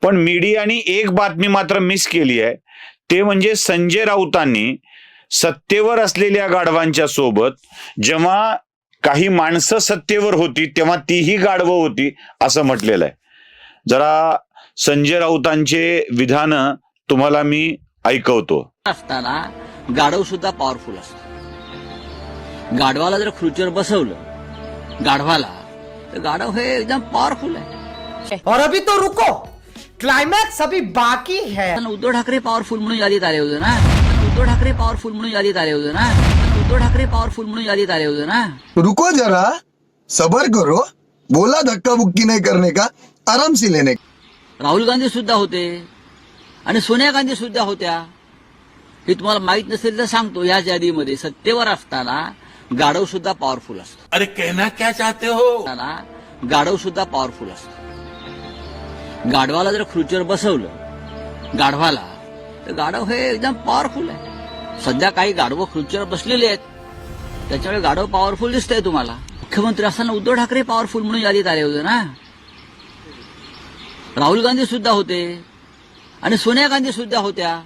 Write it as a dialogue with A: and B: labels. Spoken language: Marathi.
A: पण मीडियाने एक बातमी मात्र मिस केली आहे, ते म्हणजे संजय राऊतांनी सत्तेवर असलेल्या गाढवांच्या सोबत जेव्हा काही माणसं सत्तेवर होती तेव्हा तीही गाढवं होती असं म्हटलेलं आहे. जरा संजय राऊतांचे विधान तुम्हाला मी ऐकवतो.
B: असताना गाढव सुद्धा पॉवरफुल असतो. गाढवाला जर खुर्चीवर बसवलं गाढवाला, तर गाढव हे एकदम पॉवरफुल आहे.
C: और अभी तो रुको, क्लाइमैक्स अभी बाकी है.
B: उद्धव ठाकरे पॉवरफुल म्हणून यादीत आले होते ना. उद्धव ठाकरे पॉवरफुल म्हणून यादीत आले होते ना. उद्धव ठाकरे पॉवरफुल म्हणून यादीत आले होते ना.
D: रुको जरा, सबर करो. बोला धक्का बुक्की नहीं करने का, आराम से लेने का.
B: राहुल गांधी सुद्धा होते आणि सोनिया गांधी सुद्धा होत्या. हे तुम्हाला माहित नसेल तर सांगतो, या यादीमध्ये सत्तेवर असताना गाढव सुद्धा पॉवरफुल असतो.
E: अरे कहना क्या चाहते हो?
B: गाढव सुद्धा पॉवरफुल असतो. गाढवाला जर खुर्चीवर बसवलं गाढवाला, तर गाढव हे एकदम पॉवरफुल आहे. सध्या काही गाढवं खुर्चीवर बसलेले आहेत, त्याच्यामुळे गाढव पॉवरफुल दिसतंय तुम्हाला. मुख्यमंत्री असताना उद्धव ठाकरे पॉवरफुल म्हणून यादीत आले होते ना. राहुल गांधी सुद्धा होते आणि सोनिया गांधी सुद्धा होत्या.